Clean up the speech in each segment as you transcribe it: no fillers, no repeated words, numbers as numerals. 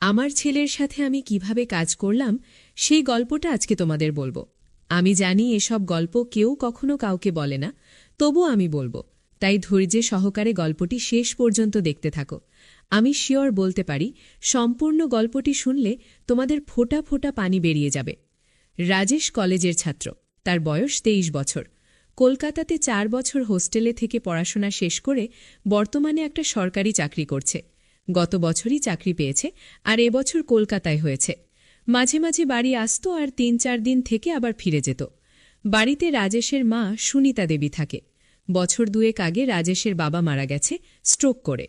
আমার ছেলের সাথে আমি কিভাবে কাজ করলাম সেই গল্পটা আজকে তোমাদের বলবো। আমি জানি এসব গল্প কেউ কখনো কাউকে বলে না, তবু আমি বলবো, তাই ধৈর্যে সহকারে গল্পটি শেষ পর্যন্ত দেখতে থাকো। আমি শিওর বলতে পারি, সম্পূর্ণ গল্পটি শুনলে তোমাদের ফোঁটা ফোঁটা পানি বেরিয়ে যাবে। রাজেশ কলেজের ছাত্র, তার বয়স 23 বছর। কলকাতাতে 4 বছর হোস্টেলে থেকে পড়াশোনা শেষ করে বর্তমানে একটা সরকারি চাকরি করছে। গত বছরই চাকরি পেয়েছে, আর এবছর কলকাতায় হয়েছে। মাঝে মাঝে বাড়ি আসত আর 3-4 দিন থেকে আবার ফিরে যেত। বাড়িতে রাজেশের মা সুনিতা দেবী থাকে। বছর দুয়েক আগে রাজেশের বাবা মারা গেছে স্ট্রোক করে।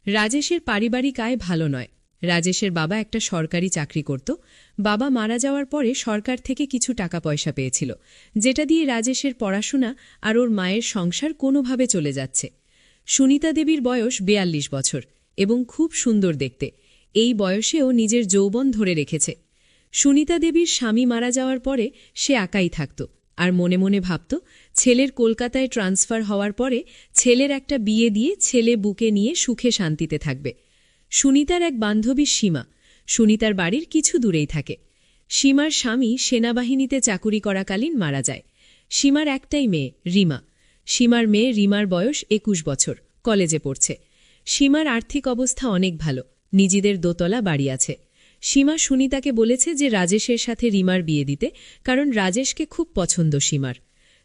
রাজেশের পারিবারিক আয় ভালো নয়। রাজেশের বাবা একটা সরকারি চাকরি করত। বাবা মারা যাওয়ার পরে সরকার থেকে কিছু টাকা পয়সা পেয়েছিল, যেটা দিয়ে রাজেশের পড়াশোনা আর ওর মায়ের সংসার কোনোভাবে চলে যাচ্ছে। সুনিতা দেবীর বয়স 42 বছর এবং খুব সুন্দর দেখতে। এই বয়সেও নিজের যৌবন ধরে রেখেছে। সুনিতা দেবীর স্বামী মারা যাওয়ার পরে সে একাই থাকত, আর মনে মনে ভাবত ছেলের কলকাতায় ট্রান্সফার হওয়ার পরে ছেলের একটা বিয়ে দিয়ে ছেলে বুকে নিয়ে সুখে শান্তিতে থাকবে। সুনিতার এক বান্ধবী সীমা সুনিতার বাড়ির কিছু দূরেই থাকে। সীমার স্বামী সেনাবাহিনীতে চাকুরি করাকালীন মারা যায়। সীমার একটাই মেয়ে রিমা। সীমার মেয়ে রিমার বয়স 21 বছর, কলেজে পড়ছে। সীমার আর্থিক অবস্থা অনেক ভালো, নিজেদের দোতলা বাড়ি আছে। সীমা সুনিতাকে বলেছে যে রাজেশের সাথে রিমার বিয়ে দিতে, কারণ রাজেশকে খুব পছন্দ সীমার।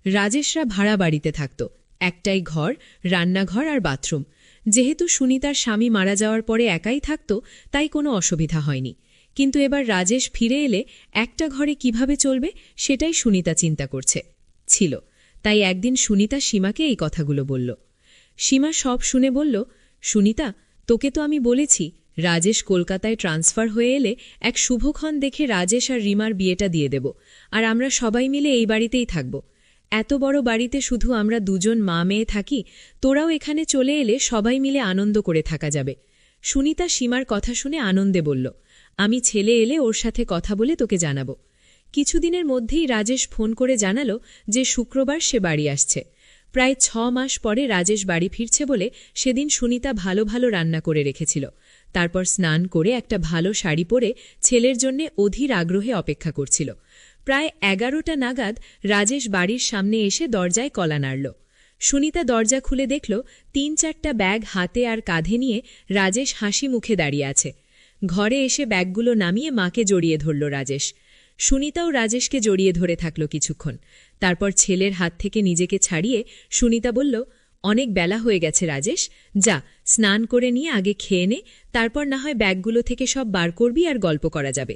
রাজেশরা ভাড়া বাড়িতে থাকত, একটাই ঘর, রান্নাঘর আর বাথরুম। যেহেতু সুনিতার স্বামী মারা যাওয়ার পরে একাই থাকত, তাই কোনো অসুবিধা হয়নি। কিন্তু এবার রাজেশ ফিরে এলে একটা ঘরে কিভাবে চলবে সেটাই সুনিতা চিন্তা করছে ছিল। তাই একদিন সুনিতা সীমাকে এই কথাগুলো বলল। সীমা সব শুনে বলল, সুনিতা, তোকে তো আমি বলেছি রাজেশ কলকাতায় ট্রান্সফার হয়ে এলে এক শুভক্ষণ দেখে রাজেশ আর রিমার বিয়েটা দিয়ে দেব, আর আমরা সবাই মিলে এই বাড়িতেই থাকব। এত বড় বাড়িতে শুধু আমরা দুজন মা মেয়ে থাকি, তোরাও এখানে চলে এলে সবাই মিলে আনন্দ করে থাকা যাবে। সুনিতা সীমার কথা শুনে আনন্দে বলল, আমি ছেলে এলে ওর সাথে কথা বলে তোকে জানাব। কিছুদিনের মধ্যেই রাজেশ ফোন করে জানাল যে শুক্রবার সে বাড়ি আসছে। প্রায় 6 মাস পরে রাজেশ বাড়ি ফিরছে বলে সেদিন সুনিতা ভালো ভালো রান্না করে রেখেছিল। তারপর স্নান করে একটা ভালো শাড়ি পরে ছেলের জন্য অধীর আগ্রহে অপেক্ষা করছিল। প্রায় 11টা নাগাদ রাজেশ বাড়ির সামনে এসে দরজায় কলা নাড়ল। সুনিতা দরজা খুলে দেখল 3-4টা ব্যাগ হাতে আর কাঁধে নিয়ে রাজেশ হাসি মুখে দাঁড়িয়ে আছে। ঘরে এসে ব্যাগগুলো নামিয়ে মাকে জড়িয়ে ধরল রাজেশ। সুনিতাও রাজেশকে জড়িয়ে ধরে থাকল কিছুক্ষণ। তারপর ছেলের হাত থেকে নিজেকে ছাড়িয়ে সুনিতা বলল, অনেক বেলা হয়ে গেছে রাজেশ, যা স্নান করে নিয়ে আগে খেয়ে নে, তারপর না হয় ব্যাগগুলো থেকে সব বার করবি আর গল্প করা যাবে।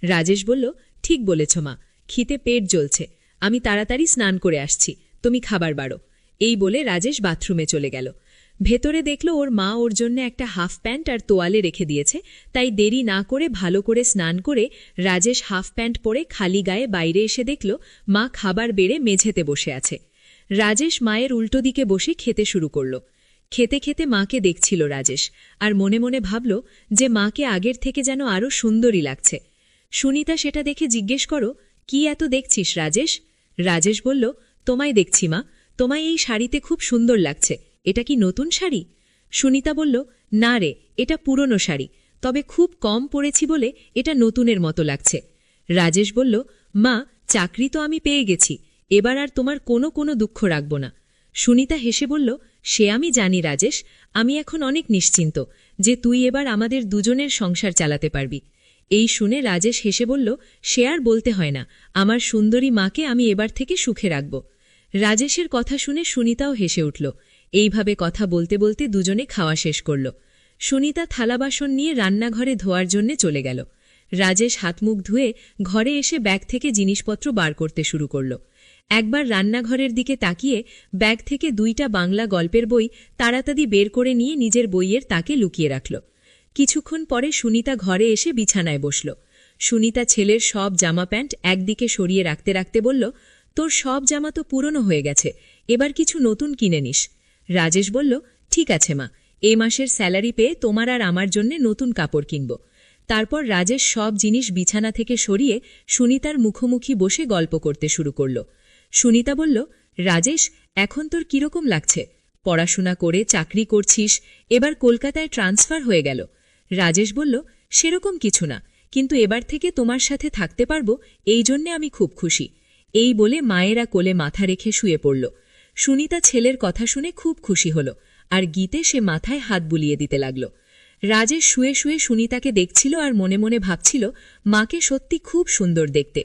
রাজেশ বলল, ঠিক বলেছ মা, খিদে পেট জ্বলছে, আমি তাড়াতাড়ি স্নান করে আসছি, তুমি খাবার বাড়ো। এই বলে রাজেশ বাথরুমে চলে গেল। ভেতরে দেখল ওর মা ওর জন্য একটা হাফ প্যান্ট আর তোয়ালে রেখে দিয়েছে, তাই দেরি না করে ভালো করে স্নান করে রাজেশ হাফ প্যান্ট পরে খালি গায়ে বাইরে এসে দেখল মা খাবার বেড়ে মেঝেতে বসে আছে। রাজেশ মায়ের উল্টো দিকে বসে খেতে শুরু করল। খেতে খেতে মাকে দেখছিল রাজেশ, আর মনে মনে ভাবল যে মাকে আগের থেকে যেন আরও সুন্দরী লাগছে। সুনিতা সেটা দেখে জিজ্ঞেস করো, কি এত দেখছিস রাজেশ? রাজেশ বলল, তোমায় দেখছি মা, তোমায় এই শাড়িতে খুব সুন্দর লাগছে, এটা কি নতুন শাড়ি? সুনিতা বলল, না রে, এটা পুরনো শাড়ি, তবে খুব কম পরেছি বলে এটা নতুনের মতো লাগছে। রাজেশ বলল, মা, চাকরি তো আমি পেয়ে গেছি, এবার আর তোমার কোনো দুঃখ রাখব না। সুনিতা হেসে বলল, সে আমি জানি রাজেশ, আমি এখন অনেক নিশ্চিন্ত যে তুই এবার আমাদের দুজনের সংসার চালাতে পারবি। এই শুনে রাজেশ হেসে বলল, সে আর বলতে হয় না, আমার সুন্দরী মাকে আমি এবার থেকে সুখে রাখব। রাজেশের কথা শুনে সুনিতাও হেসে উঠল। এইভাবে কথা বলতে বলতে দুজনে খাওয়া শেষ করল। সুনিতা থালা বাসন নিয়ে রান্নাঘরে ধোয়ার জন্য চলে গেল। রাজেশ হাত মুখ ধুয়ে ঘরে এসে ব্যাগ থেকে জিনিসপত্র বার করতে শুরু করল। একবার রান্নাঘরের দিকে তাকিয়ে ব্যাগ থেকে 2টা বাংলা গল্পের বই তাড়াতাড়ি বের করে নিয়ে নিজের বইয়ের তাকে লুকিয়ে রাখল। কিছুক্ষণ পরে সুনিতা ঘরে এসে বিছানায় বসল। সুনিতা ছেলের সব জামা প্যান্ট একদিকে সরিয়ে রাখতে রাখতে বলল, তোর সব জামা তো পুরনো হয়ে গেছে, এবার কিছু নতুন কিনে নিস। রাজেশ বলল, ঠিক আছে মা, এ মাসের স্যালারি পেয়ে তোমার আর আমার জন্য নতুন কাপড় কিনব। তারপর রাজেশ সব জিনিস বিছানা থেকে সরিয়ে সুনিতার মুখোমুখি বসে গল্প করতে শুরু করল। সুনিতা বলল, রাজেশ, এখন তোর কিরকম লাগছে? পড়াশোনা করে চাকরি করছিস, এবার কলকাতায় ট্রান্সফার হয়ে গেল। রাজেশ বলল, সেরকম কিছু না, কিন্তু এবার থেকে তোমার সাথে থাকতে পারবো, এই জন্যে আমি খুব খুশি। এই বলে মায়েরা কোলে মাথা রেখে শুয়ে পড়ল। সুনিতা ছেলের কথা শুনে খুব খুশি হল, আর গীতে সে মাথায় হাত বুলিয়ে দিতে লাগল। রাজেশ শুয়ে শুয়ে সুনিতাকে দেখছিল আর মনে মনে ভাবছিল, মাকে সত্যি খুব সুন্দর দেখতে।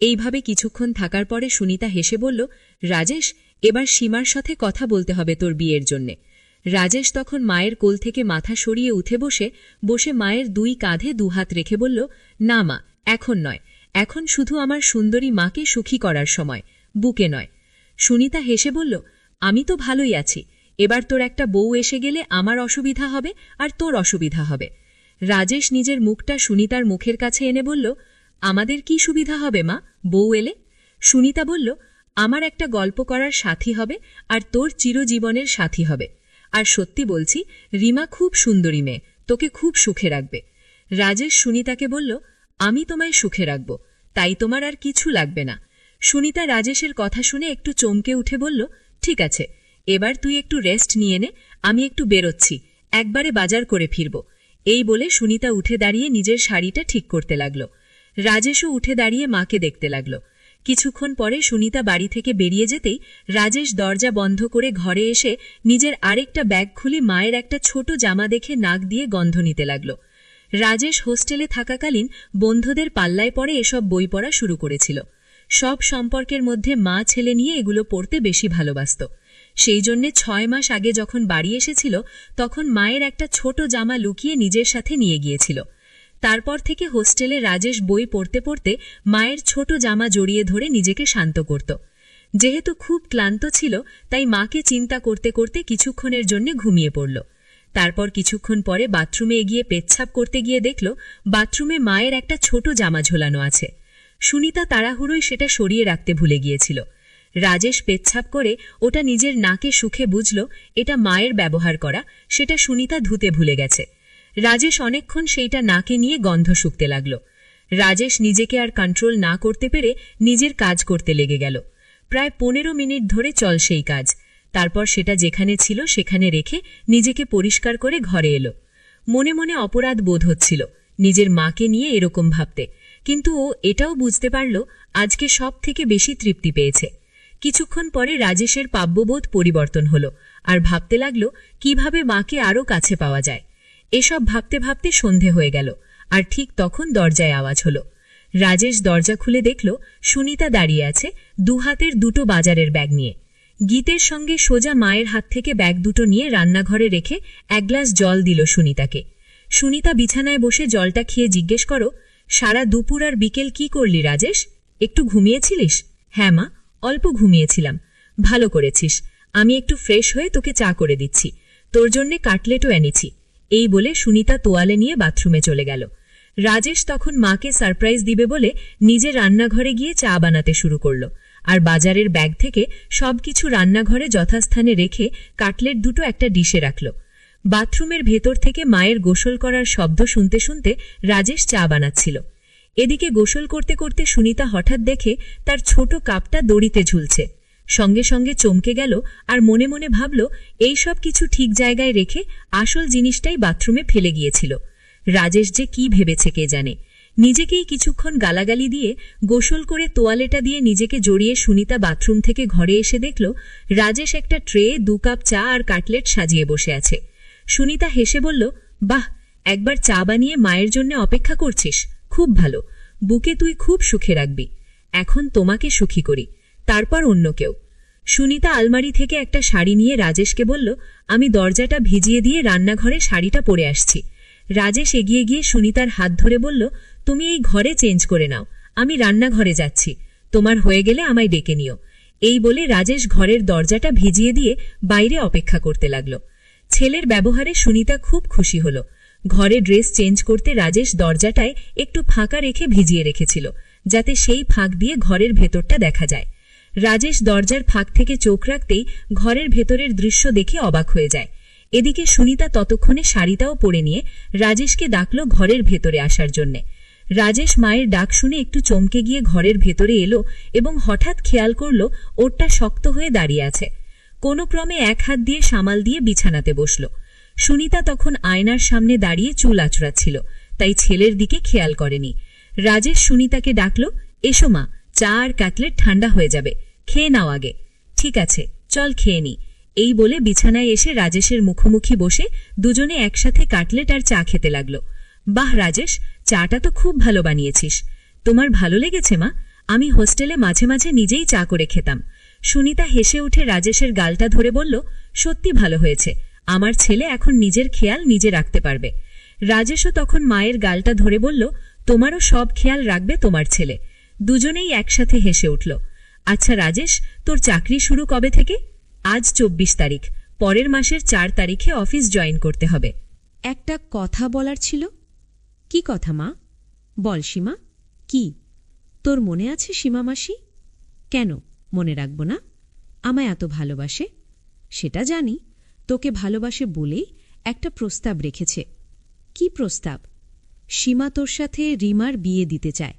এইভাবে কিছুক্ষণ থাকার পরে সুনিতা হেসে বলল, রাজেশ, এবার সীমার সাথে কথা বলতে হবে তোর বিয়ের জন্যে। রাজেশ তখন মায়ের কোল থেকে মাথা সরিয়ে উঠে বসে মায়ের দুই কাঁধে দুহাত রেখে বলল, না মা, এখন নয়, এখন শুধু আমার সুন্দরী মাকে সুখী করার সময়, বুকে নয়। সুনিতা হেসে বলল, আমি তো ভালোই আছি, এবার তোর একটা বউ এসে গেলে আমার অসুবিধা হবে আর তোর অসুবিধা হবে। রাজেশ নিজের মুখটা সুনিতার মুখের কাছে এনে বলল, আমাদের কি সুবিধা হবে মা, বউ এলে? সুনিতা বলল, আমার একটা গল্প করার সাথী হবে আর তোর চিরজীবনের সাথী হবে। আর সত্যি বলছি, রিমা খুব সুন্দরী মেয়ে, তোকে খুব সুখে রাখবে। রাজেশ সুনিতাকে বলল, আমি তোমায় সুখে রাখব, তাই তোমার আর কিছু লাগবে না। সুনিতা রাজেশের কথা শুনে একটু চমকে উঠে বলল, ঠিক আছে, এবার তুই একটু রেস্ট নিয়ে নে, আমি একটু বেরোচ্ছি, একবারে বাজার করে ফিরব। এই বলে সুনিতা উঠে দাঁড়িয়ে নিজের শাড়িটা ঠিক করতে লাগল। রাজেশও উঠে দাঁড়িয়ে মাকে দেখতে লাগল। কিছুক্ষণ পরে সুনিতা বাড়ি থেকে বেরিয়ে যেতেই রাজেশ দরজা বন্ধ করে ঘরে এসে নিজের আরেকটা ব্যাগ খুলে মায়ের একটা ছোট জামা দেখে নাক দিয়ে গন্ধ নিতে লাগল। রাজেশ হোস্টেলে থাকাকালীন বন্ধুদের পাল্লায় পড়ে এসব বই পড়া শুরু করেছিল। সব সম্পর্কের মধ্যে মা ছেলে নিয়ে এগুলো পড়তে বেশি ভালোবাসত। সেই জন্যে 6 মাস আগে যখন বাড়ি এসেছিল তখন মায়ের একটা ছোট জামা লুকিয়ে নিজের সাথে নিয়ে গিয়েছিল। তারপর থেকে হোস্টেলে রাজেশ বই পড়তে পড়তে মায়ের ছোট জামা জড়িয়ে ধরে নিজেকে শান্ত করত। যেহেতু খুব ক্লান্ত ছিল, তাই মাকে চিন্তা করতে করতে কিছুক্ষণের জন্য ঘুমিয়ে পড়ল। তারপর কিছুক্ষণ পরে বাথরুমে এগিয়ে পেচ্ছাপ করতে গিয়ে দেখল বাথরুমে মায়ের একটা ছোট জামা ঝোলানো আছে। সুনিতা তাড়াহুড়োয় সেটা সরিয়ে রাখতে ভুলে গিয়েছিল। রাজেশ পেচ্ছাপ করে ওটা নিজের নাকে সুখে বুঝল এটা মায়ের ব্যবহার করা, সেটা সুনিতা ধুতে ভুলে গেছে। রাজেশ অনেকক্ষণ সেইটা নাকে নিয়ে গন্ধ শুকতে লাগল। রাজেশ নিজেকে আর কন্ট্রোল না করতে পেরে নিজের কাজ করতে লেগে গেল। প্রায় 15 মিনিট ধরে চল সেই কাজ। তারপর সেটা যেখানে ছিল সেখানে রেখে নিজেকে পরিষ্কার করে ঘরে এলো। মনে মনে অপরাধ বোধ হচ্ছিল নিজের মাকে নিয়ে এরকম ভাবতে, কিন্তু ও এটাও বুঝতে পারল আজকে সব থেকে বেশি তৃপ্তি পেয়েছে। কিছুক্ষণ পরে রাজেশের পাব্যবোধ পরিবর্তন হল আর ভাবতে লাগল কিভাবে মাকে আরও কাছে পাওয়া যায়। এসব ভাবতে ভাবতে সন্ধে হয়ে গেল, আর ঠিক তখন দরজায় আওয়াজ হল। রাজেশ দরজা খুলে দেখল সুনিতা দাঁড়িয়ে আছে, দুহাতের দুটো বাজারের ব্যাগ নিয়ে। গীতের সঙ্গে সোজা মায়ের হাত থেকে ব্যাগ দুটো নিয়ে রান্নাঘরে রেখে এক গ্লাস জল দিল সুনিতাকে। সুনিতা বিছানায় বসে জলটা খেয়ে জিজ্ঞেস করো, সারা দুপুর আর বিকেল কি করলি রাজেশ? একটু ঘুমিয়েছিলিস? হ্যাঁ মা, অল্প ঘুমিয়েছিলাম। ভালো করেছিস, আমি একটু ফ্রেশ হয়ে তোকে চা করে দিচ্ছি, তোর জন্যে কাটলেটও এনেছি। এই বলে সুনিতা তোয়ালে নিয়ে বাথরুমে চলে গেল। রাজেশ তখন মাকে সারপ্রাইজ দিবে বলে নিজে রান্নাঘরে গিয়ে চা বানাতে শুরু করল, আর বাজারের ব্যাগ থেকে সবকিছু রান্নাঘরে যথাস্থানে রেখে কাটলেট দুটো একটা ডিশে রাখল। বাথরুমের ভেতর থেকে মায়ের গোসল করার শব্দ শুনতে শুনতে রাজেশ চা বানাচ্ছিল। এদিকে গোসল করতে করতে সুনিতা হঠাৎ দেখে তার ছোট কাপটা দড়িতে ঝুলছে। সঙ্গে সঙ্গে চমকে গেল আর মনে মনে ভাবল এই সব কিছু ঠিক জায়গায় রেখে আসল জিনিসটাই বাথরুমে ফেলে গিয়েছিল। রাজেশ যে কি ভেবেছে কে জানে। নিজেকেই কিছুক্ষণ গালাগালি দিয়ে গোসল করে তোয়ালেটা দিয়ে নিজেকে জড়িয়ে সুনিতা বাথরুম থেকে ঘরে এসে দেখল রাজেশ একটা ট্রে 2 কাপ চা আর কাটলেট সাজিয়ে বসে আছে। সুনিতা হেসে বলল, বাহ, একবার চা বানিয়ে মায়ের জন্য অপেক্ষা করছিস, খুব ভালো, বুকে তুই খুব সুখে রাখবি। এখন তোমাকে সুখী করি, তারপর অন্য কেউ। সুনিতা আলমারি থেকে একটা শাড়ি নিয়ে রাজেশকে বলল, আমি দরজাটা ভিজিয়ে দিয়ে রান্নাঘরে শাড়িটা পরে আসছি। রাজেশ এগিয়ে গিয়ে সুনিতার হাত ধরে বলল, তুমি এই ঘরে চেঞ্জ করে নাও, আমি রান্নাঘরে যাচ্ছি, তোমার হয়ে গেলে আমায় ডেকে নিও। এই বলে রাজেশ ঘরের দরজাটা ভিজিয়ে দিয়ে বাইরে অপেক্ষা করতে লাগল। ছেলের ব্যবহারে সুনিতা খুব খুশি হল। ঘরে ড্রেস চেঞ্জ করতে রাজেশ দরজাটায় একটু ফাঁকা রেখে ভিজিয়ে রেখেছিল, যাতে সেই ফাঁক দিয়ে ঘরের ভেতরটা দেখা যায়। রাজেশ দরজার ফাঁক থেকে চোখ রাখতেই ঘরের ভেতরের দৃশ্য দেখে অবাক হয়ে যায়। এদিকে সুনিতা ততক্ষণে শাড়িটাও পরে নিয়ে রাজেশকে ডাকল ঘরের ভেতরে আসার জন্যে। রাজেশ মায়ের ডাক শুনে একটু চমকে গিয়ে ঘরের ভেতরে এলো এবং হঠাৎ খেয়াল করল ওরটা শক্ত হয়ে দাঁড়িয়ে আছে। কোনো ক্রমে এক হাত দিয়ে সামাল দিয়ে বিছানাতে বসল। সুনিতা তখন আয়নার সামনে দাঁড়িয়ে চুল আঁচড়াচ্ছিল, তাই ছেলের দিকে খেয়াল করেনি। রাজেশ সুনিতাকে ডাকল, এসো মা, চা আর কাটলেট ঠান্ডা হয়ে যাবে, খেয়ে নাও আগে। ঠিক আছে, চল খেয়ে নি। এই বলে বিছানায় এসে রাজেশের মুখোমুখি বসে দুজনে একসাথে কাটলেট আর চা খেতে লাগল। বাহ রাজেশ, চাটা তো খুব ভালো বানিয়েছিস। তোমার ভালো লেগেছে মা? আমি হোস্টেলে মাঝে মাঝে নিজেই চা করে খেতাম। সুনিতা হেসে উঠে রাজেশের গালটা ধরে বলল, সত্যি ভালো হয়েছে, আমার ছেলে এখন নিজের খেয়াল নিজে রাখতে পারবে। রাজেশও তখন মায়ের গালটা ধরে বলল, তোমারও সব খেয়াল রাখবে তোমার ছেলে। দুজনেই একসাথে হেসে উঠল। আচ্ছা রাজেশ, তোর চাকরি শুরু কবে থেকে? আজ 24 তারিখ, পরের মাসের 4 তারিখে অফিস জয়েন করতে হবে। একটা কথা বলার ছিল। কি কথা মা? বল সীমা, কি? তোর মনে আছে সীমা মাসি? কেন মনে রাখব না? আমায় এত ভালোবাসে। সেটা জানি, তোকে ভালোবাসে বলেই একটা প্রস্তাব রেখেছে। কি প্রস্তাব? সীমা তোর সাথে রিমার বিয়ে দিতে চায়।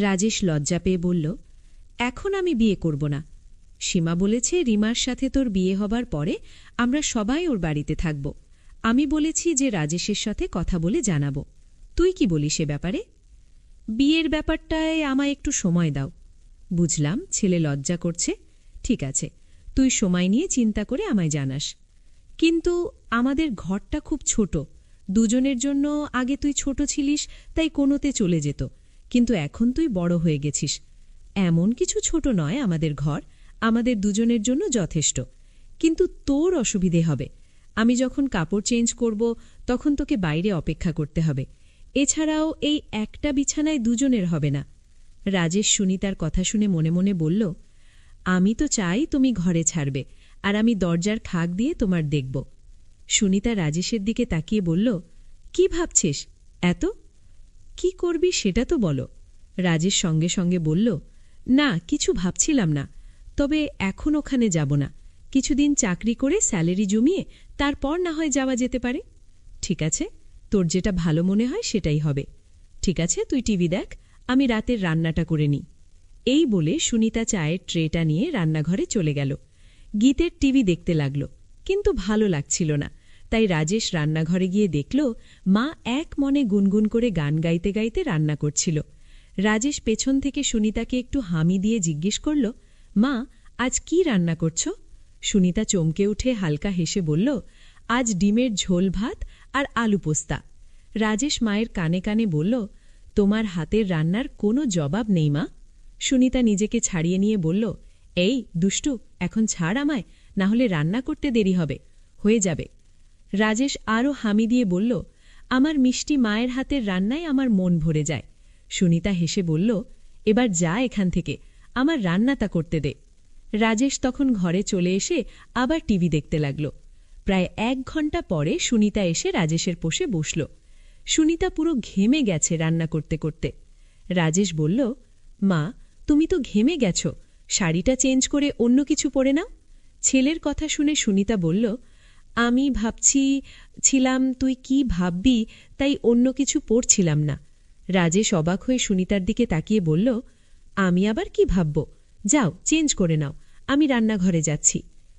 রাজেশ লজ্জা পেয়ে বলল, এখন আমি বিয়ে করব না। সীমা বলেছে রিমার সাথে তোর বিয়ে হবার পরে আমরা সবাই ওর বাড়িতে থাকব। আমি বলেছি যে রাজেশের সাথে কথা বলে জানাব। তুই কি বলিস এ ব্যাপারে? বিয়ের ব্যাপারটায় আমায় একটু সময় দাও। বুঝলাম ছেলে লজ্জা করছে। ঠিক আছে, তুই সময় নিয়ে চিন্তা করে আমায় জানাস। কিন্তু আমাদের ঘরটা খুব ছোট, দুজনের জন্য। আগে তুই ছোট ছিলিস তাই কোনোতে চলে যেত, কিন্তু এখন তুই বড় হয়ে গেছিস। এমন কিছু ছোট নয় আমাদের ঘর, আমাদের দুজনের জন্য যথেষ্ট। কিন্তু তোর অসুবিধে হবে। আমি যখন কাপড় চেঞ্জ করব তখন তোকে বাইরে অপেক্ষা করতে হবে। এছাড়াও এই একটা বিছানায় দুজনের হবে না। রাজেশ সুনিতার কথা শুনে মনে মনে বলল, আমি তো চাই তুমি ঘরে ছাড়বে, আর আমি দরজার খাক দিয়ে তোমার দেখব। সুনিতা রাজেশের দিকে তাকিয়ে বলল, কি ভাবছিস এত? কি করবি সেটা তো বলো। রাজেশ সঙ্গে সঙ্গে বলল, না কিছু ভাবছিলাম না, তবে এখন ওখানে যাব না। কিছুদিন চাকরি করে স্যালারি জমিয়ে তারপর না হয় যাওয়া যেতে পারে। ঠিক আছে, তোর যেটা ভালো মনে হয় সেটাই হবে। ঠিক আছে, তুই টিভি দেখ, আমি রাতের রান্নাটা করে নিই। এই বলে সুনিতা চায়ের ট্রেটা নিয়ে রান্নাঘরে চলে গেল। গীতের টিভি দেখতে লাগল, কিন্তু ভালো লাগছিল না। তাই রাজেশ রান্নাঘরে গিয়ে দেখল মা এক মনে গুনগুন করে গান গাইতে গাইতে রান্না করছিল। রাজেশ পেছন থেকে সুনিতাকে একটু হামি দিয়ে জিজ্ঞেস করল, মা আজ কি রান্না করছ? সুনিতা চমকে উঠে হালকা হেসে বলল, আজ ডিমের ঝোল ভাত আর আলু পোস্তা। রাজেশ মায়ের কানে কানে বলল, তোমার হাতের রান্নার কোনো জবাব নেই মা। সুনিতা নিজেকে ছাড়িয়ে নিয়ে বলল, এই দুষ্টু, এখন ছাড় আমায়, না হলে রান্না করতে দেরি হবে, হয়ে যাবে। রাজেশ আরও হামি দিয়ে বলল, আমার মিষ্টি মায়ের হাতের রান্নায় আমার মন ভরে যায়। সুনিতা হেসে বলল, এবার যা এখান থেকে, আমার রান্নাটা করতে দে। রাজেশ তখন ঘরে চলে এসে আবার টিভি দেখতে লাগল। প্রায় 1 ঘণ্টা পরে সুনিতা এসে রাজেশের পোষে বসল। সুনিতা পুরো ঘেমে গেছে রান্না করতে করতে। রাজেশ বলল, মা তুমি তো ঘেমে গেছ, শাড়িটা চেঞ্জ করে অন্য কিছু পরে নাও। ছেলের কথা শুনে সুনিতা বলল, আমি ছিলাম তুই কি ভাববি, তাই অন্য কিছু পরছিলাম না। রাজেশ অবাক হয়ে সুনিতার দিকে তাকিয়ে বলল, আমি আবার কি ভাবব? যাও চেঞ্জ করে নাও, আমি রান্নাঘরে যাচ্ছি।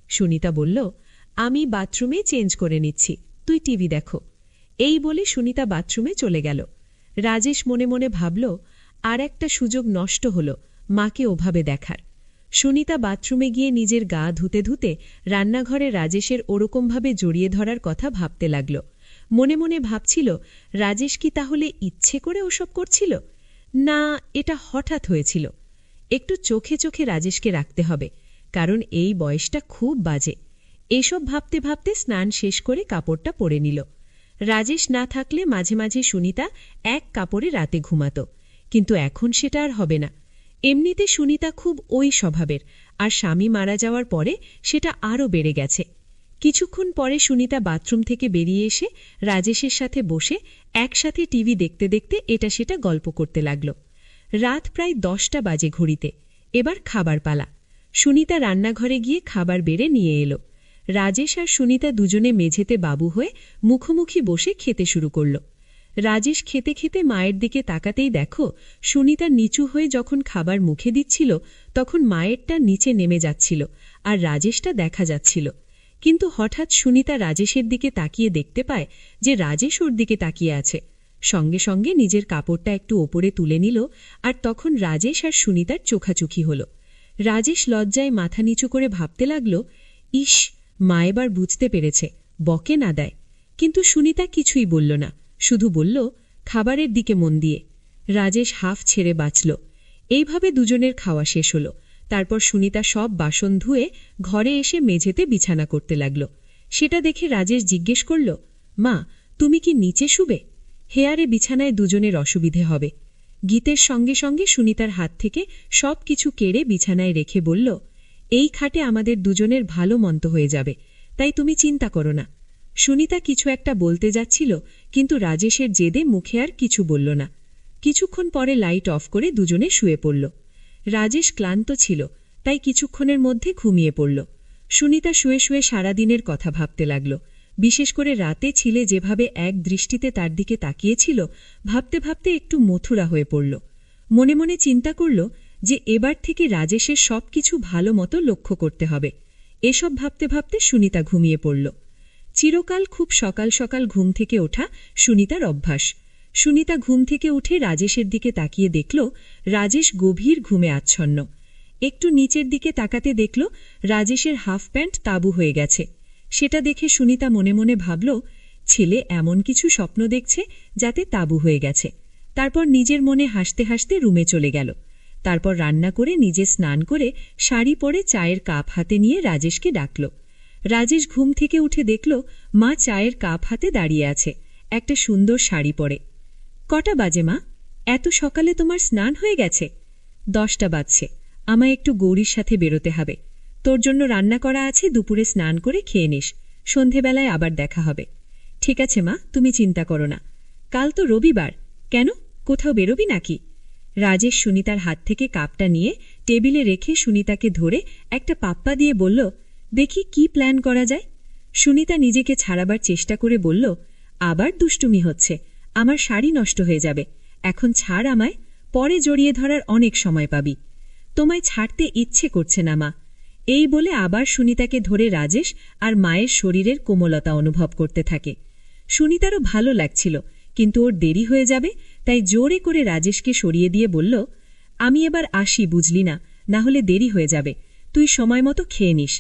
সুনিতা বলল, আমি বাথরুমে চেঞ্জ করে নিচ্ছি, তুই টিভি দেখো। এই বলে সুনিতা বাথরুমে চলে গেল। রাজেশ মনে মনে ভাবল, আর একটা সুযোগ নষ্ট হল মাকে ওভাবে দেখার। সুনিতা বাথরুমে গিয়ে নিজের গা ধুতে ধুতে রান্নাঘরে রাজেশের ওরকমভাবে জড়িয়ে ধরার কথা ভাবতে লাগল। মনে মনে ভাবছিল, রাজেশ কি তাহলে ইচ্ছে করে ওসব করছিল? না, এটা হঠাৎ হয়েছিল। একটু চোখে চোখে রাজেশকে রাখতে হবে, কারণ এই বয়সটা খুব বাজে। এসব ভাবতে ভাবতে স্নান শেষ করে কাপড়টা পরে নিল। রাজেশ না থাকলে মাঝে মাঝে সুনিতা এক কাপড়ে রাতে ঘুমাত, কিন্তু এখন সেটা আর হবে না। এমনিতে সুনিতা খুব ওই স্বভাবের, আর স্বামী মারা যাওয়ার পরে সেটা আরও বেড়ে গেছে। কিছুক্ষণ পরে সুনিতা বাথরুম থেকে বেরিয়ে এসে রাজেশের সাথে বসে একসাথে টিভি দেখতে দেখতে এটা সেটা গল্প করতে লাগল। রাত প্রায় 10টা বাজে ঘড়িতে। এবার খাবার পালা। সুনিতা রান্নাঘরে গিয়ে খাবার বেড়ে নিয়ে এলো। রাজেশ আর সুনিতা দুজনে মেঝেতে বাবু হয়ে মুখোমুখি বসে খেতে শুরু করল। রাজেশ খেতে খেতে মায়ের দিকে তাকাতেই দেখো, সুনিতা নিচু হয়ে যখন খাবার মুখে দিচ্ছিল তখন মায়েরটা নিচে নেমে যাচ্ছিল আর রাজেশটা দেখা যাচ্ছিল। কিন্তু হঠাৎ সুনিতা রাজেশের দিকে তাকিয়ে দেখতে পায় যে রাজেশ ওর দিকে তাকিয়ে আছে। সঙ্গে সঙ্গে নিজের কাপড়টা একটু ওপরে তুলে নিল, আর তখন রাজেশ আর সুনিতার চোখাচোখি হল। রাজেশ লজ্জায় মাথা নিচু করে ভাবতে লাগল, ইস, মা এবার বুঝতে পেরেছে, বকে না দেয়। কিন্তু সুনিতা কিছুই বলল না, শুধু বলল, খাবারের দিকে মন দিয়ে। রাজেশ হাফ ছেড়ে বাঁচল। এইভাবে দুজনের খাওয়া শেষ হল। তারপর সুনিতা সব বাসন ধুয়ে ঘরে এসে মেঝেতে বিছানা করতে লাগল। সেটা দেখে রাজেশ জিজ্ঞেস করল, মা, তুমি কি নিচে শুবে? হেয়ারে বিছানায় দুজনের অসুবিধে হবে। গীতের সঙ্গে সঙ্গে সুনিতার হাত থেকে সব কিছু কেড়ে বিছানায় রেখে বলল, এই খাটে আমাদের দুজনের ভালো মন্দ হয়ে যাবে, তাই তুমি চিন্তা করো না। সুনিতা কিছু একটা বলতে যাচ্ছিল, কিন্তু রাজেশের জেদে মুখে আর কিছু বলল না। কিছুক্ষণ পরে লাইট অফ করে দুজনে শুয়ে পড়ল। রাজেশ ক্লান্ত ছিল, তাই কিছুক্ষণের মধ্যে ঘুমিয়ে পড়ল। সুনিতা শুয়ে শুয়ে সারাদিনের কথা ভাবতে লাগল। বিশেষ করে রাতে ছিলে যেভাবে এক দৃষ্টিতে তার দিকে তাকিয়েছিল, ভাবতে ভাবতে একটু মথুরা হয়ে পড়ল। মনে মনে চিন্তা করল যে এবার থেকে রাজেশের সবকিছু ভালো মতো লক্ষ্য করতে হবে। এসব ভাবতে ভাবতে সুনিতা ঘুমিয়ে পড়ল। চিরকাল খুব সকাল সকাল ঘুম থেকে ওঠা সুনিতার অভ্যাস। সুনিতা ঘুম থেকে উঠে রাজেশের দিকে তাকিয়ে দেখল রাজেশ গভীর ঘুমে আচ্ছন্ন। একটু নিচের দিকে তাকাতে দেখল রাজেশের হাফ প্যান্ট তাঁবু হয়ে গেছে। সেটা দেখে সুনিতা মনে মনে ভাবল, ছেলে এমন কিছু স্বপ্ন দেখছে যাতে তাঁবু হয়ে গেছে। তারপর নিজের মনে হাসতে হাসতে রুমে চলে গেল। তারপর রান্না করে নিজে স্নান করে শাড়ি পরে চায়ের কাপ হাতে নিয়ে রাজেশকে ডাকল। রাজেশ ঘুম থেকে উঠে দেখল মা চায়ের কাপ হাতে দাঁড়িয়ে আছে, একটা সুন্দর শাড়ি পরে। কটা বাজে মা? এত সকালে তোমার স্নান হয়ে গেছে? 10টা বাজছে। আমায় একটু গৌরীর সাথে বেরোতে হবে। তোর জন্য রান্না করা আছে, দুপুরে স্নান করে খেয়ে নিস, সন্ধেবেলায় আবার দেখা হবে। ঠিক আছে মা, তুমি চিন্তা করো না। কাল তো রবিবার, কেন কোথাও বেরোবি নাকি? রাজেশ সুনিতার হাত থেকে কাপটা নিয়ে টেবিলে রেখে সুনিতাকে ধরে একটা পাপ্পা দিয়ে বলল, দেখি কি প্ল্যান করা যায়। সুনিতা নিজেকে ছাড়াবার চেষ্টা করে বলল, আবার দুষ্টুমি হচ্ছে, আমার শাড়ি নষ্ট হয়ে যাবে, এখন ছাড় আমায়, পরে জড়িয়ে ধরার অনেক সময় পাবি। তোমায় ছাড়তে ইচ্ছে করছে না মা। এই বলে আবার সুনিতাকে ধরে রাজেশ আর মায়ের শরীরের কোমলতা অনুভব করতে থাকে। সুনিতারও ভালো লাগছিল, কিন্তু ওর দেরি হয়ে যাবে, তাই জোরে করে রাজেশকে সরিয়ে দিয়ে বলল, আমি এবার আসি, বুঝলি না, না হলে দেরি হয়ে যাবে, তুই সময় মতো খেয়ে নিস।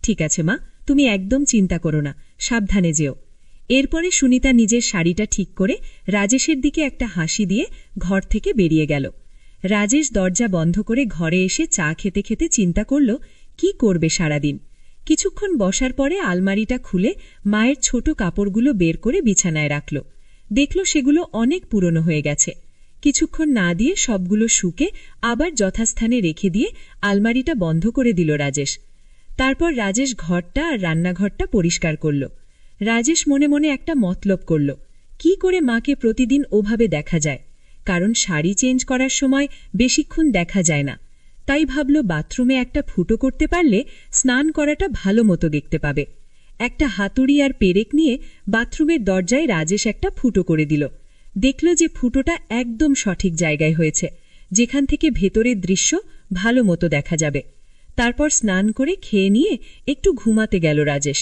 ঠিক আছে মা, তুমি একদম চিন্তা করো না, সাবধানে যেও। এরপরে সুনিতা নিজের শাড়িটা ঠিক করে রাজেশের দিকে একটা হাসি দিয়ে ঘর থেকে বেরিয়ে গেল। রাজেশ দরজা বন্ধ করে ঘরে এসে চা খেতে খেতে চিন্তা করল কি করবে সারাদিন। কিছুক্ষণ বসার পরে আলমারিটা খুলে মায়ের ছোট কাপড়গুলো বের করে বিছানায় রাখল। দেখল সেগুলো অনেক পুরনো হয়ে গেছে। কিছুক্ষণ না দিয়ে সবগুলো শুকে আবার যথাস্থানে রেখে দিয়ে আলমারিটা বন্ধ করে দিল রাজেশ। তারপর রাজেশ ঘরটা আর রান্নাঘরটা পরিষ্কার করল। রাজেশ মনে মনে একটা মতলব করল, কি করে মাকে প্রতিদিন ওভাবে দেখা যায়, কারণ শাড়ি চেঞ্জ করার সময় বেশিক্ষণ দেখা যায় না। তাই ভাবল বাথরুমে একটা ফুটো করতে পারলে স্নান করাটা ভালো মতো দেখতে পাবে। একটা হাতুড়ি আর পেরেক নিয়ে বাথরুমের দরজায় রাজেশ একটা ফুটো করে দিল। দেখল যে ফুটোটা একদম সঠিক জায়গায় হয়েছে, যেখান থেকে ভেতরের দৃশ্য ভালো মতো দেখা যাবে। তারপর স্নান করে খেয়ে নিয়ে একটু ঘুমাতে গেল রাজেশ।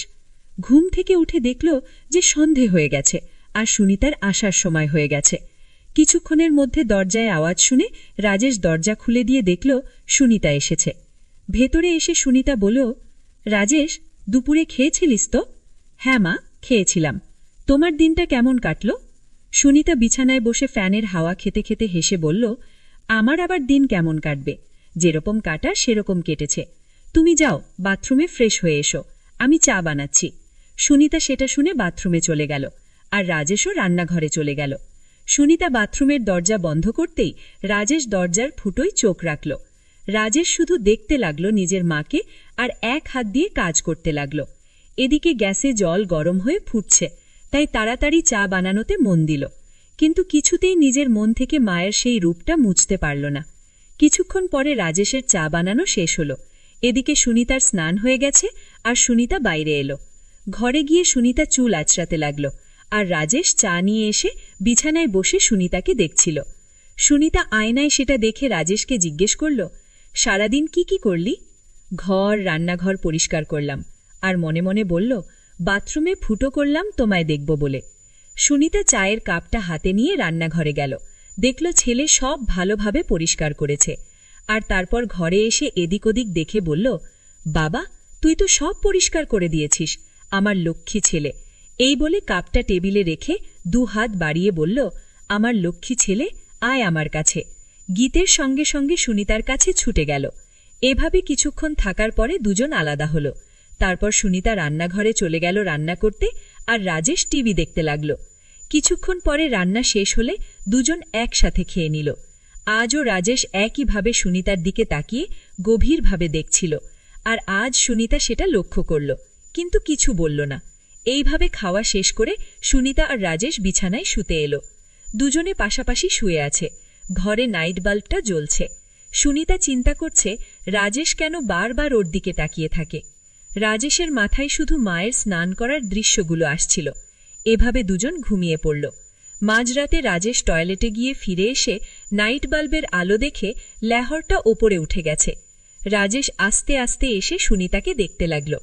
ঘুম থেকে উঠে দেখল যে সন্ধে হয়ে গেছে আর সুনিতার আসার সময় হয়ে গেছে। কিছুক্ষণের মধ্যে দরজায় আওয়াজ শুনে রাজেশ দরজা খুলে দিয়ে দেখল সুনিতা এসেছে। ভেতরে এসে সুনিতা বলল, রাজেশ, দুপুরে খেয়েছিলিস তো? হ্যাঁ মা, খেয়েছিলাম। তোমার দিনটা কেমন কাটল? সুনিতা বিছানায় বসে ফ্যানের হাওয়া খেতে খেতে হেসে বলল, আমার আবার দিন কেমন কাটবে, যেরকম কাটা সেরকম কেটেছে। তুমি যাও, বাথরুমে ফ্রেশ হয়ে এসো, আমি চা বানাচ্ছি। সুনিতা সেটা শুনে বাথরুমে চলে গেল, আর রাজেশও রান্নাঘরে চলে গেল। সুনিতা বাথরুমের দরজা বন্ধ করতেই রাজেশ দরজার ফুটোয় চোখ রাখল। রাজেশ শুধু দেখতে লাগল নিজের মাকে, আর এক হাত দিয়ে কাজ করতে লাগল। এদিকে গ্যাসে জল গরম হয়ে ফুটছে, তাই তাড়াতাড়ি চা বানানোতে মন দিল, কিন্তু কিছুতেই নিজের মন থেকে মায়ের সেই রূপটা মুছতে পারল না। কিছুক্ষণ পরে রাজেশের চা বানানো শেষ হল। এদিকে সুনিতার স্নান হয়ে গেছে, আর সুনিতা বাইরে এলো। ঘরে গিয়ে সুনিতা চুল আঁচড়াতে লাগল, আর রাজেশ চা নিয়ে এসে বিছানায় বসে সুনিতাকে দেখছিল। সুনিতা আয়নায় সেটা দেখে রাজেশকে জিজ্ঞেস করল, সারাদিন কি কি করলি? ঘর, রান্নাঘর পরিষ্কার করলাম, আর মনে মনে বলল, বাথরুমে ফুটো করলাম তোমায় দেখব বলে। সুনিতা চায়ের কাপটা হাতে নিয়ে রান্নাঘরে গেল। দেখল ছেলে সব ভালোভাবে পরিষ্কার করেছে। আর তারপর ঘরে এসে এদিক ওদিক দেখে বলল, বাবা, তুই তো সব পরিষ্কার করে দিয়েছিস, আমার লক্ষ্মী ছেলে। এই বলে কাপটা টেবিলে রেখে 2 হাত বাড়িয়ে বলল, আমার লক্ষ্মী ছেলে, আয় আমার কাছে। গীতের সঙ্গে সঙ্গে সুনিতার কাছে ছুটে গেল। এভাবে কিছুক্ষণ থাকার পরে দুজন আলাদা হল। তারপর সুনিতা রান্নাঘরে চলে গেল রান্না করতে, আর রাজেশ টিভি দেখতে লাগল। কিছুক্ষণ পরে রান্না শেষ হলে দুজন একসাথে খেয়ে নিল। আজও রাজেশ একইভাবে সুনিতার দিকে তাকিয়ে গভীরভাবে দেখছিল, আর আজ সুনিতা সেটা লক্ষ্য করল, কিন্তু কিছু বলল না। এইভাবে খাওয়া শেষ করে সুনিতা আর রাজেশ বিছানায় শুতে এলো। দুজনে পাশাপাশি শুয়ে আছে, ঘরে নাইট বাল্বটা জ্বলছে। সুনিতা চিন্তা করছে রাজেশ কেন বারবার ওর দিকে তাকিয়ে থাকে। রাজেশের মাথায় শুধু মায়ের স্নান করার দৃশ্যগুলো আসছিল। এভাবে দুজন ঘুমিয়ে পড়ল। মাঝরাতে রাজেশ টয়লেটে গিয়ে ফিরে এসে নাইট বাল্বের আলো দেখে ল্যাহরটা ওপরে উঠে গেছে। রাজেশ আস্তে আস্তে এসে সুনিতাকে দেখতে লাগল।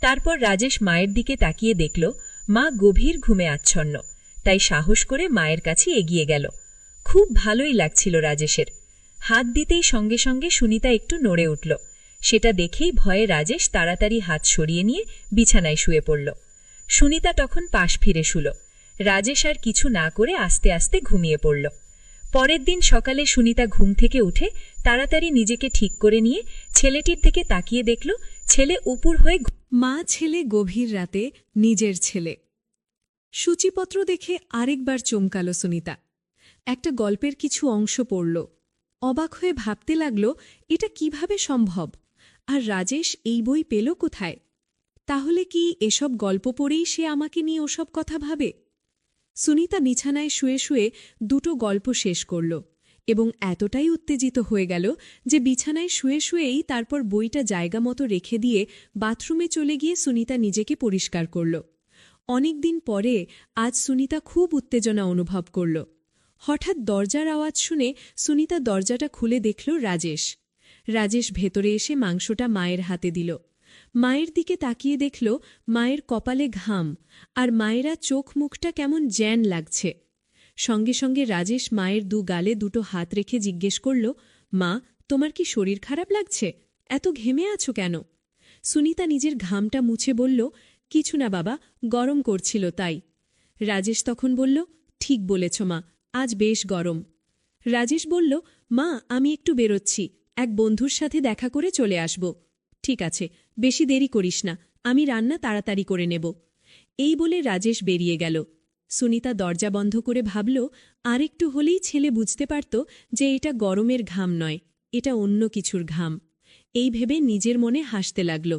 তারপর রাজেশ মায়ের দিকে তাকিয়ে দেখল মা গভীর ঘুমে আচ্ছন্ন, তাই সাহস করে মায়ের কাছে এগিয়ে গেল। খুব ভালোই লাগছিল রাজেশের। হাত দিতেই সঙ্গে সঙ্গে সুনিতা একটু নড়ে উঠল। সেটা দেখেই ভয়ে রাজেশ তাড়াতাড়ি হাত সরিয়ে নিয়ে বিছানায় শুয়ে পড়ল। সুনিতা তখন পাশ ফিরে শুল। রাজেশ আর কিছু না করে আস্তে আস্তে ঘুমিয়ে পড়ল। পরের দিন সকালে সুনিতা ঘুম থেকে উঠে তাড়াতাড়ি নিজেকে ঠিক করে নিয়ে ছেলেটির দিকে তাকিয়ে দেখল ছেলে উপুর হয়ে। মা ছেলে গভীর রাতে নিজের ছেলে। সূচিপত্র দেখে আরেকবার চমকাল সুনিতা। একটা গল্পের কিছু অংশ পড়ল। অবাক হয়ে ভাবতে লাগল এটা কিভাবে সম্ভব, আর রাজেশ এই বই পেল কোথায়? তাহলে কি এসব গল্প পড়েই সে আমাকে নিয়ে ওসব কথা ভাবে? সুনিতা বিছানায় শুয়ে শুয়ে 2টো গল্প শেষ করল এবং এতটাই উত্তেজিত হয়ে গেল যে বিছানায় শুয়ে শুয়েই তারপর বইটা জায়গা মতো রেখে দিয়ে বাথরুমে চলে গিয়ে সুনিতা নিজেকে পরিষ্কার করল। অনেকদিন পরে আজ সুনিতা খুব উত্তেজনা অনুভব করল। হঠাৎ দরজার আওয়াজ শুনে সুনিতা দরজাটা খুলে দেখল রাজেশ। রাজেশ ভেতরে এসে মাংসটা মায়ের হাতে দিল। মায়ের দিকে তাকিয়ে দেখল মায়ের কপালে ঘাম, আর মায়েরা চোখ মুখটা কেমন জ্যান লাগছে। সঙ্গে সঙ্গে রাজেশ মায়ের 2 গালে 2টো হাত রেখে জিজ্ঞেস করল, মা, তোমার কি শরীর খারাপ লাগছে? এত ঘেমে আছো কেন? সুনিতা নিজের ঘামটা মুছে বলল, কিছু না বাবা, গরম করছিল তাই। রাজেশ তখন বলল, ঠিক বলেছ মা, আজ বেশ গরম। রাজেশ বলল, মা, আমি একটু বেরোচ্ছি, এক বন্ধুর সাথে দেখা করে চলে আসব। ঠিক আছে, বেশি দেরি করিস না, আমি রান্না তাড়াতাড়ি করে নেব। এই বলে রাজেশ বেরিয়ে গেল। সুনিতা দরজা বন্ধ করে ভাবল আরেকটু হলেই ছেলে বুঝতে পারত যে এটা গরমের ঘাম নয়, এটা অন্য কিছুর ঘাম। এই ভেবে নিজের মনে হাসতে লাগল।